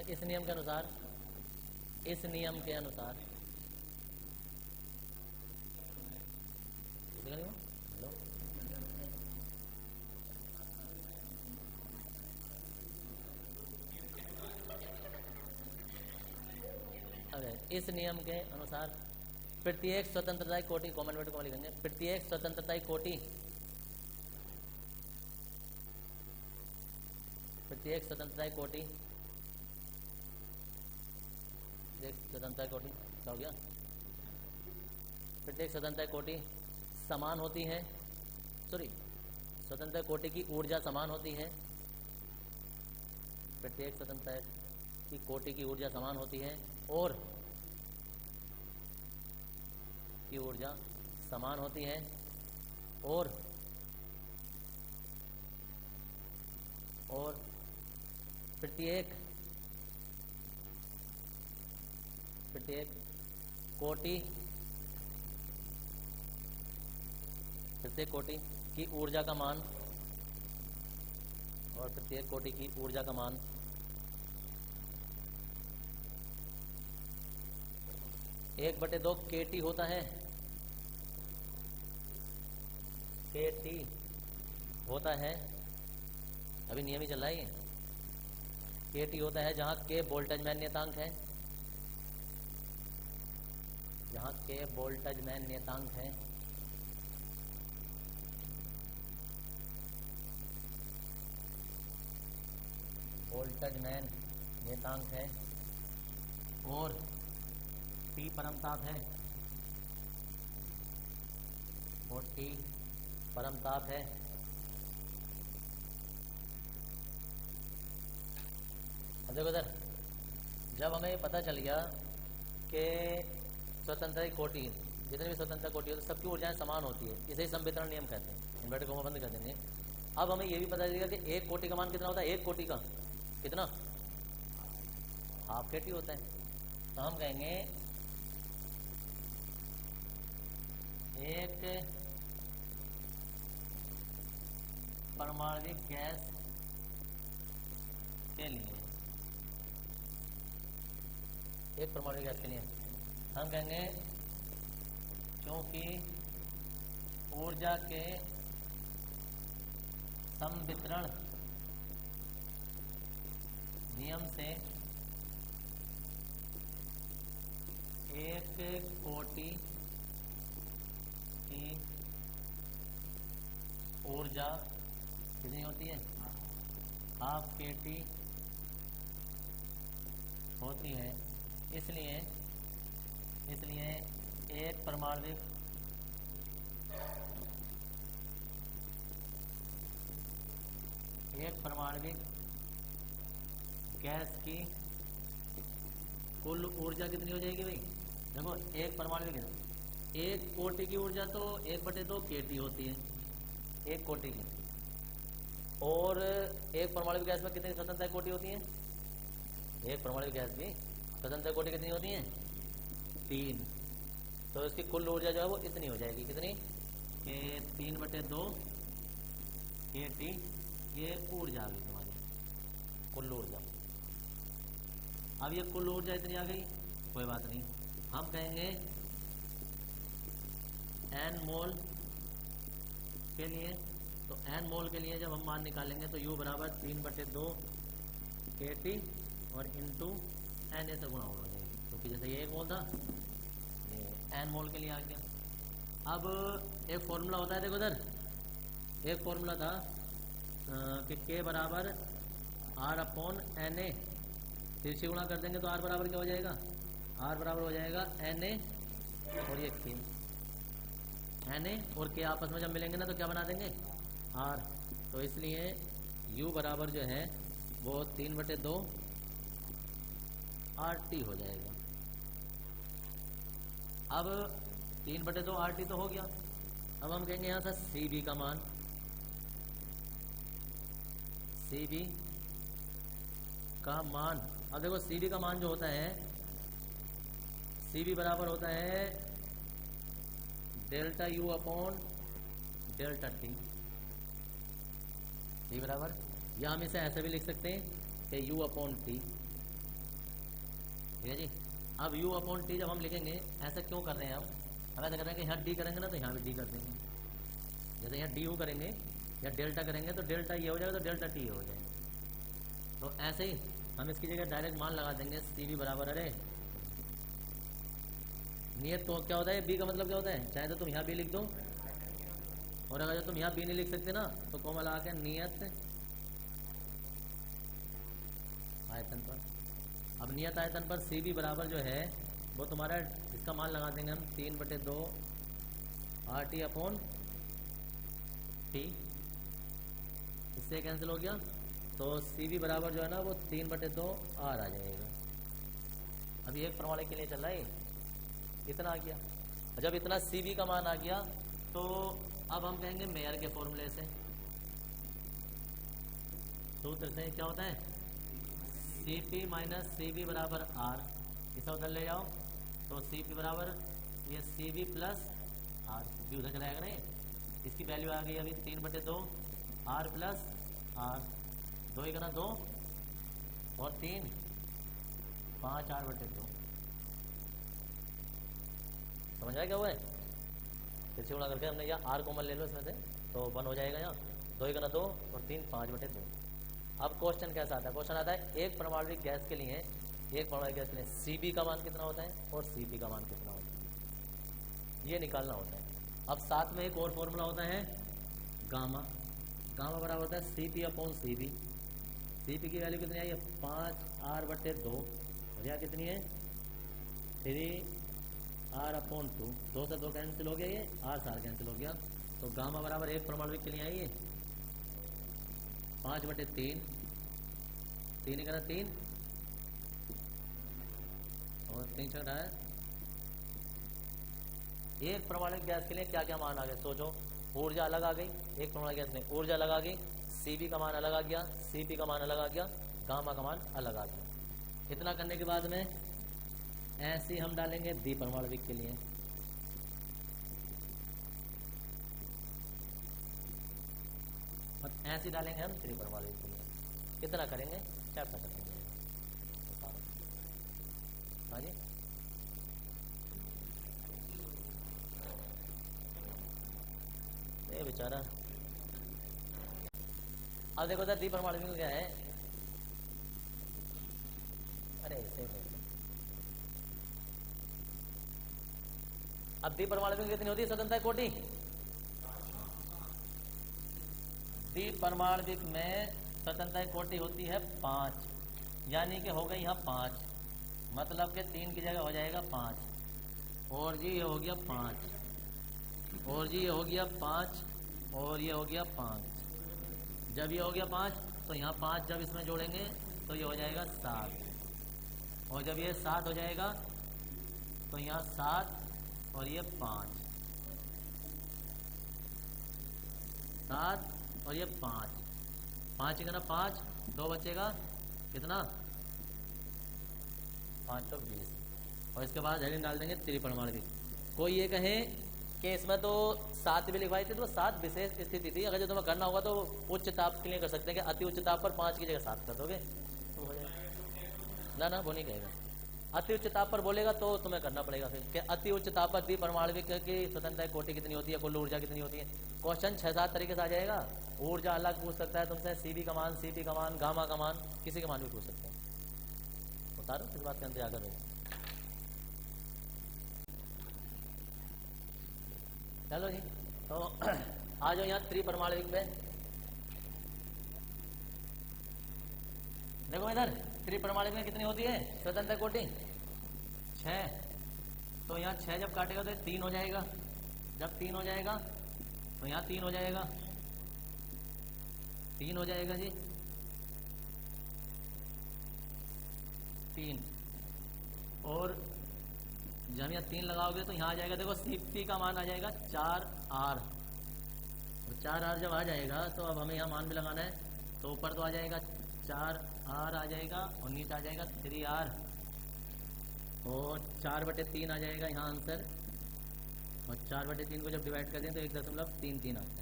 इस नियम के अनुसार, इस नियम के अनुसार हेलो, अरे इस नियम के अनुसार प्रत्येक स्वतंत्रता की कोटि, कॉमन वर्ड को लिखेंगे, प्रत्येक स्वतंत्रता की कोटि, प्रत्येक स्वतंत्रता की कोटि, प्रत्येक स्वतंत्रता कोटि क्या हो गया, प्रत्येक स्वतंत्रता कोटि समान होती है, सॉरी, स्वतंत्र कोटि की ऊर्जा समान होती है, प्रत्येक स्वतंत्रता की कोटि की ऊर्जा समान होती है, और की ऊर्जा समान होती है, और प्रत्येक कोटि, प्रत्येक कोटि की ऊर्जा का मान, और प्रत्येक कोटि की ऊर्जा का मान 1/2 kT होता है, kT होता है, अभी नियम ही चल रहा है ये, kT होता है जहां K बोल्टजमैन नियतांक है, जहां K बोल्टजमैन नियतांक है, बोल्टजमैन नियतांक है, और T परमताप है, और T परमताप है, अब देखो इधर, जब हमें पता चल गया कि स्वतंत्र कोटि, जितनी भी स्वतंत्र कोटि हो तो सबकी ऊर्जाएं समान होती है, इसे संवितरण नियम कहते हैं, इन्वर्टेड कॉमा बंद कर देंगे। अब हमें यह भी पता चलेगा कि एक कोटि का मान कितना होता है, एक कोटि का कितना, हाफ kT होता है, तो हम कहेंगे एक परमाणविक गैस के लिए, एक परमाणु गैस के लिए हम कहेंगे क्योंकि ऊर्जा के संवितरण नियम से एक कोटि की ऊर्जा कितनी होती है, हाफ kT होती है, इसलिए एक परमाणविक गैस की कुल ऊर्जा कितनी हो जाएगी भाई, देखो एक परमाणविक गैस, एक कोटि की ऊर्जा तो 1/2 kT होती है, एक कोटि की, और एक परमाणविक गैस में कितनी स्वतंत्र कोटि होती है, एक परमाणविक गैस की स्वतंत्र कोटि कितनी होती है, 3, तो इसकी कुल ऊर्जा जो है वो इतनी हो जाएगी, कितनी, कि 3/2 kT, ये ऊर्जा आ गई तुम्हारी, कुल ऊर्जा। अब ये कुल ऊर्जा इतनी आ गई, कोई बात नहीं, हम कहेंगे n मोल के लिए, तो n मोल के लिए जब हम मान निकालेंगे तो U बराबर 3/2 kT और इंटू n से गुणा हो जाएगी, क्योंकि जैसे ये 1 मोल था, ये n मोल के लिए आ गया। अब एक फॉर्मूला होता है, देखो उधर एक फॉर्मूला था कि K बराबर R/NA, फिर से गुणा कर देंगे तो R बराबर क्या हो जाएगा, R बराबर हो जाएगा NA और ये K, NA और K आपस में जब मिलेंगे ना तो क्या बना देंगे, R, तो इसलिए U बराबर जो है वो 3/2 RT हो जाएगा। अब 3/2 RT तो हो गया, अब हम कहेंगे यहाँ से CB का मान, CB का मान, अब देखो CB का मान जो होता है, CB बराबर होता है delta U upon delta T, C बराबर, या हम इसे ऐसे भी लिख सकते हैं कि U अपॉन T, ठीक है जी। अब u अपॉन टी जब हम लिखेंगे, ऐसा क्यों कर रहे हैं हम, ऐसा कर रहे हैं कि यहाँ डी करेंगे ना तो यहाँ भी डी कर देंगे। जैसे यहाँ डी यू करेंगे या डेल्टा करेंगे तो डेल्टा ये हो जाएगा तो डेल्टा टी हो जाएगा। तो ऐसे ही हम इसकी जगह डायरेक्ट मान लगा देंगे सी बी बराबर, अरे नियत तो क्या होता है, बी का मतलब क्या होता है, चाहे तो तुम यहाँ बी लिख दो, और अगर तुम यहाँ बी नहीं लिख सकते ना तो कोमा लगा के नियत आयतन पर। अब नियत आयतन पर सी बी बराबर जो है वो तुम्हारा, इसका मान लगा देंगे हम 3/2 आर टी अपॉन टी, इससे कैंसिल हो गया। तो सी बी बराबर जो है ना वो 3/2 आर आ जाएगा। अभी एक प्रमाणिक के लिए चल रहा है, इतना आ गया। जब इतना सी बी का मान आ गया तो अब हम कहेंगे मेयर के फॉर्मूले से, सूत्र से क्या होता है, C P minus C B बराबर आर, इसे उधर ले जाओ तो सी पी बराबर ये सी बी प्लस आर, भी उधर चला जाएगा नहीं, इसकी वैल्यू आ गई अभी 3/2 आर प्लस आर, 2 1 2 और 3 5 r/2। समझ आया क्या हुआ है, फिर से गुणा करके हमने यहाँ आर कॉमन ले लो इसमें से तो 1 हो जाएगा, यहाँ 2 1 2 और 3 5/2। अब क्वेश्चन कैसा आता है, क्वेश्चन आता है एक परमाणविक गैस के लिए, एक परमाणविक गैस के लिए सी बी का मान कितना होता है और सी पी का मान कितना होता है, ये निकालना होता है। अब साथ में एक और फॉर्मूला होता है गामा, गामा बराबर होता है C P upon C B. C P की वैल्यू कितनी आई है 5r/2, और यहाँ कितनी है 3r/2, 2 से 2 कैंसिल हो गया, ये r से r कैंसिल हो गया। तो गामा बराबर एक परमाणु के लिए आई है 5/3, 3 1 3 और 3 6 है। एक परमाणु गैस के लिए क्या क्या मान आ गए सोचो, ऊर्जा अलग आ गई, एक परमाणु गैस में ऊर्जा अलग आ गई, सीबी का मान अलग आ गया, सीपी का मान अलग आ गया, गामा का मान अलग आ गया। इतना करने के बाद में ऐसे हम डालेंगे द्विपरमाणविक के लिए, और ऐसे डालेंगे हम त्रिपरमाणविक के लिए। कितना करेंगे, क्या पता करेंगे, हाँ जी ये बेचारा। अब देखो सर द्विपरमाणविक में क्या है, अरे अब द्विपरमाणविक कितनी होती है स्वतंत्रता कोटि, द्विपरमाणविक में स्वतंत्रता कोटि होती है 5, यानी कि हो गई यहाँ 5, मतलब कि 3 की जगह हो जाएगा 5, और जी ये हो गया 5, और जी ये हो गया 5, और ये हो गया 5। जब ये हो गया 5 तो यहाँ 5 जब इसमें जोड़ेंगे तो ये हो जाएगा 7, और जब ये 7 हो जाएगा तो यहाँ 7 और ये 5, 7 और ये 5, 5 1 5, 2 बचेगा कितना 5 तो 20, और इसके बाद हेडिंग डाल देंगे त्रिपरमाणविक। कोई ये कहे कि इसमें तो 7 भी लिखवाई थी तो 7 विशेष स्थिति थी, अगर जो तुम्हें करना होगा तो उच्च ताप के लिए कर सकते हैं कि अति उच्च ताप पर 5 की जगह 7 कर दोगे तो हो जाएगा। ना वो नहीं कहेगा, अति उच्च ताप पर बोलेगा तो तुम्हें करना पड़ेगा फिर कि अति उच्च ताप पर द्विपरमाणविक की स्वतंत्रता कोटि कितनी होती है, कुल ऊर्जा कितनी होती है। क्वेश्चन 6-7 तरीके से आ जाएगा, ऊर्जा अलग पूछ सकता है तुमसे, सीबी का मान, सीपी का मान, गामा का मान, किसी का मान भी पूछ सकते हैं। उतारो इस बात के अंदर आकर रहे। चलो जी, तो आ जाओ यहाँ त्रिपरमाणविक पे। देखो इधर त्रिपरमाणविक में कितनी होती है स्वतंत्रता कोटि 6, तो यहाँ 6 जब काटेगा तो 3 हो जाएगा, जब 3 हो जाएगा तो यहाँ 3 हो जाएगा, 3 हो जाएगा जी 3, और जब यहाँ 3 लगाओगे तो यहाँ आ जाएगा, देखो सीपी का मान आ जाएगा 4r, और 4r जब आ जाएगा तो अब हमें यहाँ मान भी लगाना है, तो ऊपर तो आ जाएगा 4r आ जाएगा और नीचे आ जाएगा 3r, और 4/3 आ जाएगा यहाँ आंसर, और 4/3 को जब डिवाइड कर दें तो 1.33 आता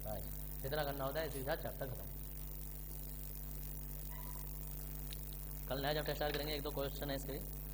है। इतना करना होता है, सीधा चैप्टर खत्म। कल नया जब टेस्ट करेंगे, एक दो क्वेश्चन है इसके।